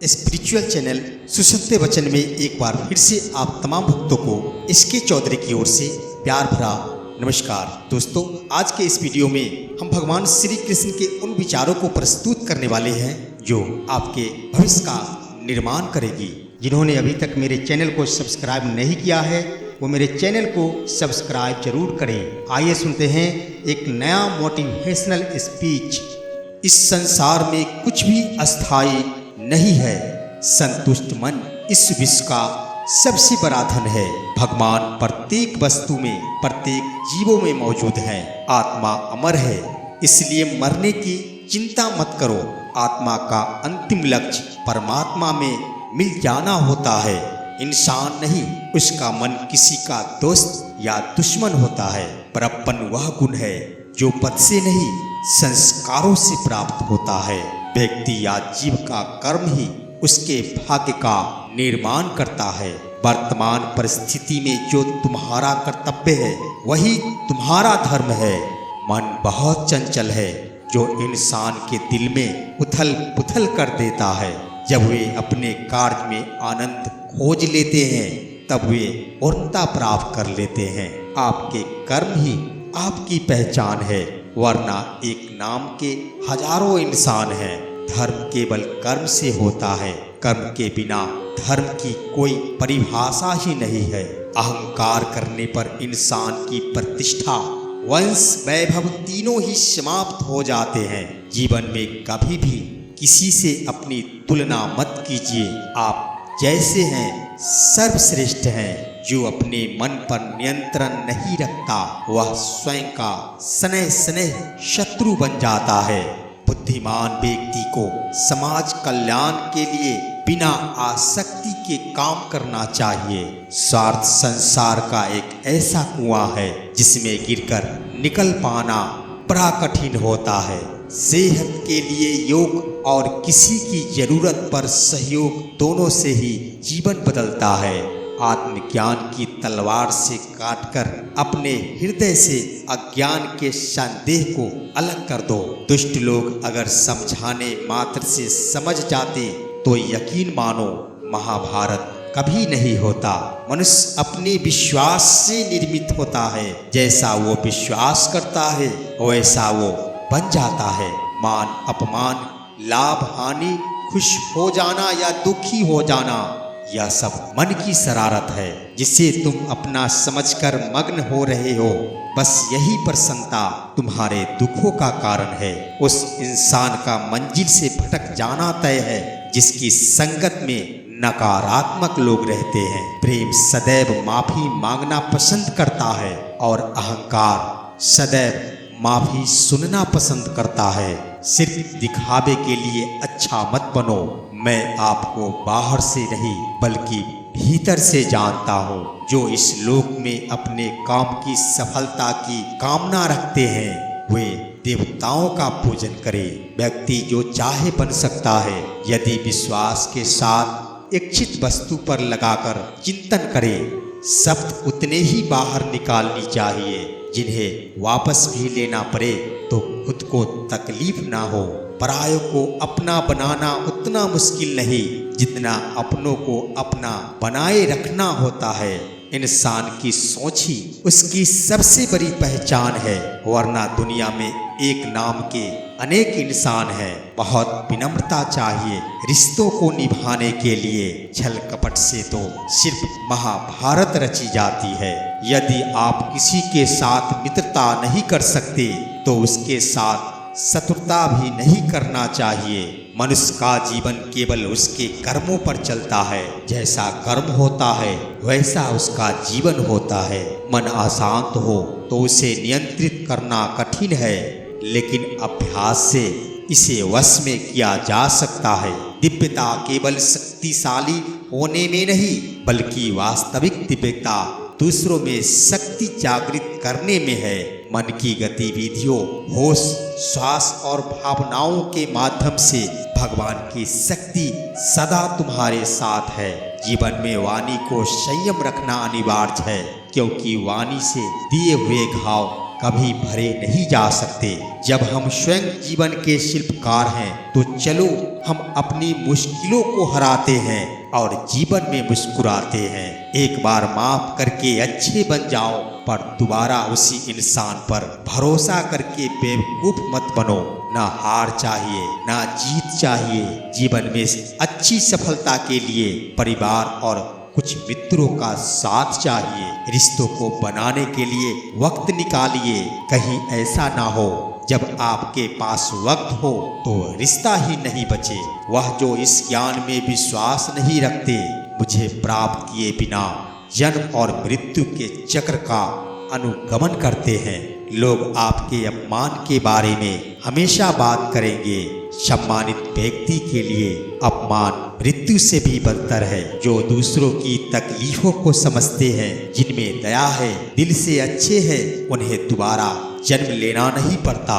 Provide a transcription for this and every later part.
Spiritual channel सुसत्य वचन में एक बार फिर से आप तमाम भक्तों को इसके चौधरी की ओर से प्यार भरा नमस्कार। दोस्तों, आज के इस वीडियो में हम भगवान श्री कृष्ण के उन विचारों को प्रस्तुत करने वाले हैं जो आपके भविष्य का निर्माण करेगी। जिन्होंने अभी तक मेरे चैनल को सब्सक्राइब नहीं किया है वो मेरे चैनल को सब्सक्राइब जरूर करें। आइए सुनते हैं एक नया मोटिवेशनल स्पीच। इस संसार में कुछ भी अस्थायी नहीं है। संतुष्ट मन इस विश्व का सबसे बड़ा धन है। भगवान प्रत्येक वस्तु में, प्रत्येक जीवों में मौजूद है। आत्मा अमर है, इसलिए मरने की चिंता मत करो। आत्मा का अंतिम लक्ष्य परमात्मा में मिल जाना होता है। इंसान नहीं, उसका मन किसी का दोस्त या दुश्मन होता है। बड़प्पन वह गुण है जो पद से नहीं, संस्कारों से प्राप्त होता है। व्यक्ति या जीव का कर्म ही उसके भाग्य का निर्माण करता है। वर्तमान परिस्थिति में जो तुम्हारा कर्तव्य है वही तुम्हारा धर्म है। मन बहुत चंचल है जो इंसान के दिल में उथल पुथल कर देता है। जब वे अपने कार्य में आनंद खोज लेते हैं तब वे पूर्णता प्राप्त कर लेते हैं। आपके कर्म ही आपकी पहचान है, वरना एक नाम के हजारों इंसान हैं। धर्म केवल कर्म से होता है। कर्म के बिना धर्म की कोई परिभाषा ही नहीं है। अहंकार करने पर इंसान की प्रतिष्ठा, वंश, वैभव तीनों ही समाप्त हो जाते हैं। जीवन में कभी भी किसी से अपनी तुलना मत कीजिए। आप जैसे हैं सर्वश्रेष्ठ हैं। जो अपने मन पर नियंत्रण नहीं रखता वह स्वयं का स्नेह शत्रु बन जाता है। बुद्धिमान व्यक्ति को समाज कल्याण के लिए बिना आसक्ति के काम करना चाहिए। स्वार्थ संसार का एक ऐसा कुआं है जिसमें गिरकर निकल पाना बड़ा कठिन होता है। सेहत के लिए योग और किसी की जरूरत पर सहयोग, दोनों से ही जीवन बदलता है। आत्मज्ञान की तलवार से काटकर अपने हृदय से अज्ञान के संदेह को अलग कर दो। दुष्ट लोग अगर समझाने मात्र से समझ जाते तो यकीन मानो महाभारत कभी नहीं होता। मनुष्य अपने विश्वास से निर्मित होता है। जैसा वो विश्वास करता है वैसा वो बन जाता है। मान अपमान, लाभ हानि, खुश हो जाना या दुखी हो जाना, यह सब मन की शरारत है जिसे तुम अपना समझकर मग्न हो रहे हो। बस यही प्रसन्नता तुम्हारे दुखों का कारण है। उस इंसान का मंजिल से भटक जाना तय है जिसकी संगत में नकारात्मक लोग रहते हैं। प्रेम सदैव माफी मांगना पसंद करता है और अहंकार सदैव माफी सुनना पसंद करता है। सिर्फ दिखावे के लिए अच्छा मत बनो। मैं आपको बाहर से नहीं बल्कि भीतर से जानता हूँ। जो इस लोक में अपने काम की सफलता की कामना रखते हैं वे देवताओं का पूजन करें। व्यक्ति जो चाहे बन सकता है यदि विश्वास के साथ इच्छित वस्तु पर लगाकर चिंतन करे। शब्द उतने ही बाहर निकालनी चाहिए जिन्हें वापस भी लेना पड़े तो खुद को तकलीफ ना हो। परायों को अपना बनाना उतना मुश्किल नहीं जितना अपनों को अपना बनाए रखना होता है। इंसान की सोच ही उसकी सबसे बड़ी पहचान है, वरना दुनिया में एक नाम के अनेक इंसान हैं। बहुत विनम्रता चाहिए रिश्तों को निभाने के लिए। छल कपट से तो सिर्फ महाभारत रची जाती है। यदि आप किसी के साथ मित्रता नहीं कर सकते तो उसके साथ शत्रुता भी नहीं करना चाहिए। मनुष्य का जीवन केवल उसके कर्मों पर चलता है। जैसा कर्म होता है वैसा उसका जीवन होता है। मन अशांत हो तो उसे नियंत्रित करना कठिन है, लेकिन अभ्यास से इसे वश में किया जा सकता है। दिव्यता केवल शक्तिशाली होने में नहीं बल्कि वास्तविक दिव्यता दूसरों में शक्ति जागृत करने में है। मन की गतिविधियों, होश, श्वास और भावनाओं के माध्यम से भगवान की शक्ति सदा तुम्हारे साथ है। जीवन में वाणी को संयम रखना अनिवार्य है, क्योंकि वाणी से दिए हुए घाव कभी भरे नहीं जा सकते। जब हम स्वयं जीवन के शिल्पकार हैं तो चलो हम अपनी मुश्किलों को हराते हैं और जीवन में मुस्कुराते हैं। एक बार माफ करके अच्छे बन जाओ, पर दोबारा उसी इंसान पर भरोसा करके बेवकूफ मत बनो। ना हार चाहिए ना जीत चाहिए। जीवन में अच्छी सफलता के लिए परिवार और कुछ मित्रों का साथ चाहिए। रिश्तों को बनाने के लिए वक्त निकालिए। कहीं ऐसा ना हो जब आपके पास वक्त हो तो रिश्ता ही नहीं बचे। वह जो इस ज्ञान में विश्वास नहीं रखते, मुझे प्राप्त किए बिना जन्म और मृत्यु के चक्र का अनुगमन करते हैं। लोग आपके अपमान के बारे में हमेशा बात करेंगे। सम्मानित व्यक्ति के लिए अपमान मृत्यु से भी बदतर है। जो दूसरों की तकलीफों को समझते हैं, जिनमें दया है, दिल से अच्छे हैं, उन्हें दोबारा जन्म लेना नहीं पड़ता।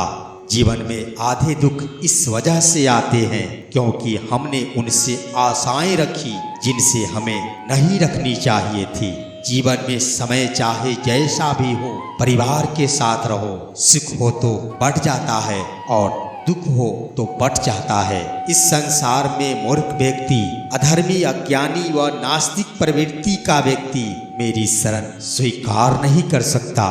जीवन में आधे दुख इस वजह से आते हैं क्योंकि हमने उनसे आशाएं रखी जिनसे हमें नहीं रखनी चाहिए थी। जीवन में समय चाहे जैसा भी हो, परिवार के साथ रहो। सुख हो तो बढ़ जाता है और दुख हो तो बढ़ जाता है। इस संसार में मूर्ख व्यक्ति, अधर्मी, अज्ञानी व नास्तिक प्रवृत्ति का व्यक्ति मेरी शरण स्वीकार नहीं कर सकता।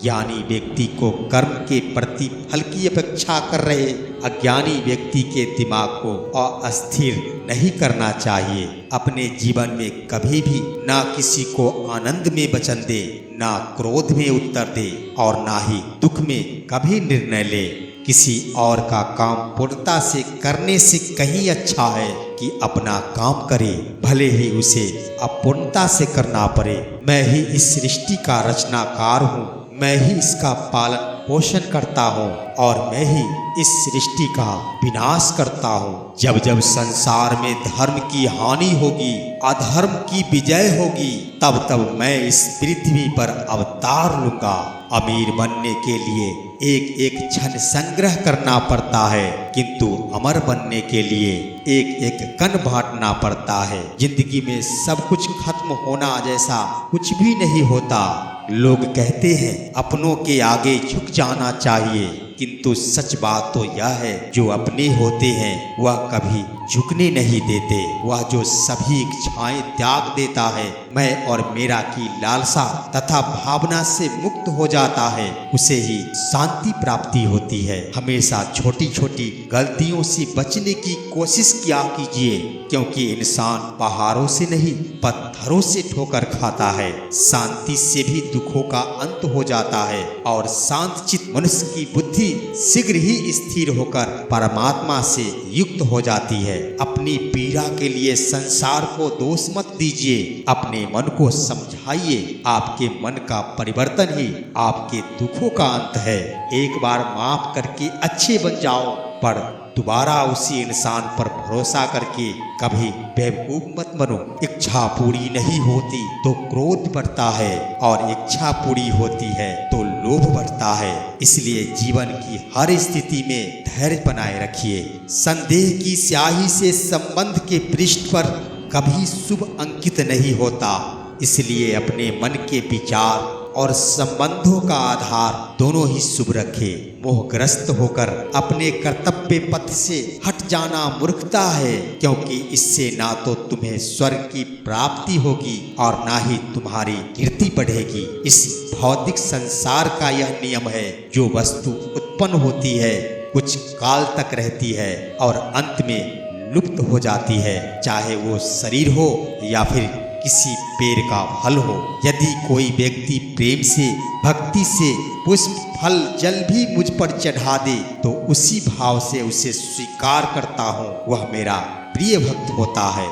ज्ञानी व्यक्ति को कर्म के प्रति फल की अपेक्षा कर रहे अज्ञानी व्यक्ति के दिमाग को अस्थिर नहीं करना चाहिए। अपने जीवन में कभी भी ना किसी को आनंद में वचन दे, ना क्रोध में उत्तर दे और ना ही दुख में कभी निर्णय ले। किसी और का काम पूर्णता से करने से कहीं अच्छा है कि अपना काम करे, भले ही उसे अपूर्णता से करना पड़े। मैं ही इस सृष्टि का रचनाकार हूँ, मैं ही इसका पालन पोषण करता हूँ और मैं ही इस सृष्टि का विनाश करता हूँ। जब जब संसार में धर्म की हानि होगी, अधर्म की विजय होगी, तब तब मैं इस पृथ्वी पर अवतार लूंगा। अमीर बनने के लिए एक एक क्षण संग्रह करना पड़ता है, किंतु अमर बनने के लिए एक एक कण बांटना पड़ता है। जिंदगी में सब कुछ खत्म होना जैसा कुछ भी नहीं होता। लोग कहते हैं अपनों के आगे झुक जाना चाहिए, किंतु सच बात तो यह है जो अपने होते हैं वह कभी झुकने नहीं देते। वह जो सभी इच्छाएं त्याग देता है, मैं और मेरा की लालसा तथा भावना से मुक्त हो जाता है, उसे ही शांति प्राप्ति होती है। हमेशा छोटी छोटी गलतियों से बचने की कोशिश किया कीजिए, क्योंकि इंसान पहाड़ों से नहीं पत्थरों से ठोकर खाता है। शांति से भी दुखों का अंत हो जाता है और शांतचित्त मनुष्य की बुद्धि शीघ्र ही स्थिर होकर परमात्मा से युक्त हो जाती है। अपनी पीड़ा के लिए संसार को दोष मत दीजिए, अपने मन को समझाइए। आपके मन का परिवर्तन ही आपके दुखों का अंत है। एक बार माफ करके अच्छे बन जाओ, पर दोबारा उसी इंसान पर भरोसा करके कभी बेवकूफ मत बनो। इच्छा पूरी नहीं होती तो क्रोध बढ़ता है और इच्छा पूरी होती है तो लोभ बढ़ता है। इसलिए जीवन की हर स्थिति में धैर्य बनाए रखिए। संदेह की स्याही से संबंध के पृष्ठ पर कभी शुभ अंकित नहीं होता। इसलिए अपने मन के विचार और संबंधों का आधार दोनों ही शुभ रखे। मोहग्रस्त होकर अपने कर्तव्य पथ से हट जाना मूर्खता है, क्योंकि इससे ना तो तुम्हें स्वर्ग की प्राप्ति होगी और ना ही तुम्हारी कीर्ति बढ़ेगी। इस भौतिक संसार का यह नियम है, जो वस्तु उत्पन्न होती है कुछ काल तक रहती है और अंत में लुप्त हो जाती है, चाहे वो शरीर हो या फिर किसी पेड़ का फल हो। यदि कोई व्यक्ति प्रेम से, भक्ति से पुष्प, फल, जल भी मुझ पर चढ़ा दे तो उसी भाव से उसे स्वीकार करता हूँ, वह मेरा प्रिय भक्त होता है।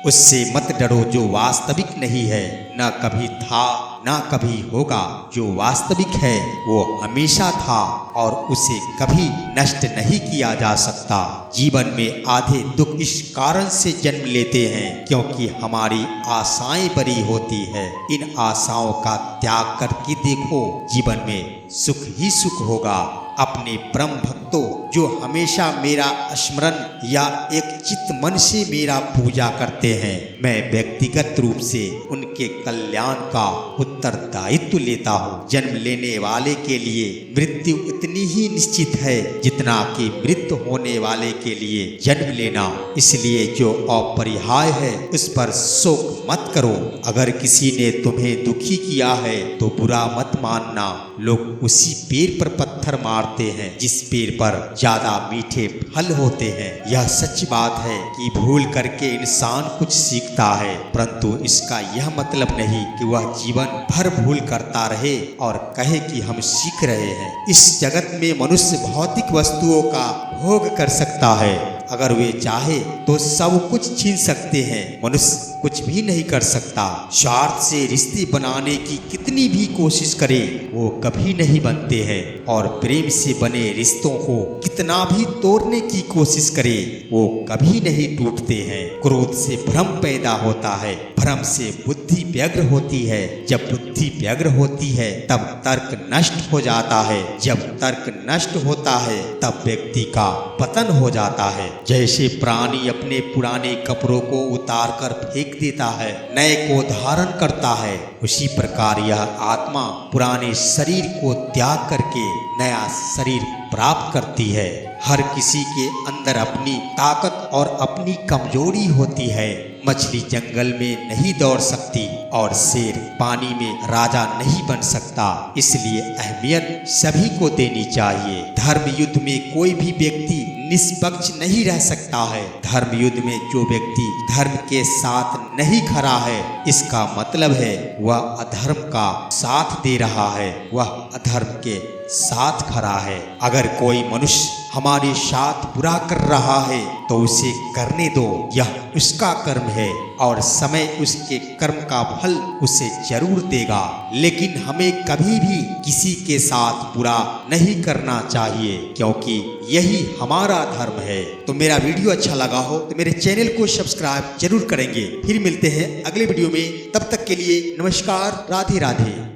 उससे मत डरो जो वास्तविक नहीं है, न कभी था ना कभी होगा। जो वास्तविक है वो हमेशा था और उसे कभी नष्ट नहीं किया जा सकता। जीवन में आधे दुख इस कारण से जन्म लेते हैं क्योंकि हमारी आशाएं बड़ी होती है। इन आशाओं का त्याग करके देखो, जीवन में सुख ही सुख होगा। अपने परम भक्तों जो हमेशा मेरा स्मरण या एक चित मन से मेरा पूजा करते हैं, मैं व्यक्तिगत रूप से उनके कल्याण का उत्तरदायित्व लेता हूँ। जन्म लेने वाले के लिए मृत्यु इतनी ही निश्चित है जितना कि मृत्यु होने वाले के लिए जन्म लेना। इसलिए जो अपरिहार्य है उस पर शोक मत करो। अगर किसी ने तुम्हें दुखी किया है तो बुरा मत मानना। लोग उसी पेड़ पर पत्थर मारते हैं जिस पेड़ पर ज्यादा मीठे फल होते हैं। यह सच बात है कि भूल करके इंसान कुछ सीखता है, परंतु इसका यह मतलब नहीं कि वह जीवन भर भूल करता रहे और कहे कि हम सीख रहे हैं। इस जगत में मनुष्य भौतिक वस्तुओं का भोग कर सकता है। अगर वे चाहे तो सब कुछ छीन सकते हैं, मनुष्य कुछ भी नहीं कर सकता। स्वार्थ से रिश्ते बनाने की कितनी भी कोशिश करे वो कभी नहीं बनते हैं, और प्रेम से बने रिश्तों को कितना भी तोड़ने की कोशिश करे वो कभी नहीं टूटते हैं। क्रोध से भ्रम पैदा होता है, भ्रम से बुद्धि व्यग्र होती है, जब बुद्धि व्यग्र होती है तब तर्क नष्ट हो जाता है, जब तर्क नष्ट होता है तब व्यक्ति का पतन हो जाता है। जैसे प्राणी अपने पुराने कपड़ों को उतार कर फेंक देता है, नए को धारण करता है, उसी प्रकार यह आत्मा पुराने शरीर को त्याग करके नया शरीर प्राप्त करती है। हर किसी के अंदर अपनी ताकत और अपनी कमजोरी होती है। मछली जंगल में नहीं दौड़ सकती और शेर पानी में राजा नहीं बन सकता, इसलिए अहमियत सभी को देनी चाहिए। धर्म युद्ध में कोई भी व्यक्ति निष्पक्ष नहीं रह सकता है। धर्म युद्ध में जो व्यक्ति धर्म के साथ नहीं खड़ा है, इसका मतलब है वह अधर्म का साथ दे रहा है, वह अधर्म के साथ खड़ा है। अगर कोई मनुष्य हमारे साथ बुरा कर रहा है तो उसे करने दो, यह उसका कर्म है और समय उसके कर्म का फल उसे जरूर देगा। लेकिन हमें कभी भी किसी के साथ बुरा नहीं करना चाहिए, क्योंकि यही हमारा धर्म है। तो मेरा वीडियो अच्छा लगा हो तो मेरे चैनल को सब्सक्राइब जरूर करेंगे। फिर मिलते हैं अगले वीडियो में, तब तक के लिए नमस्कार, राधे राधे।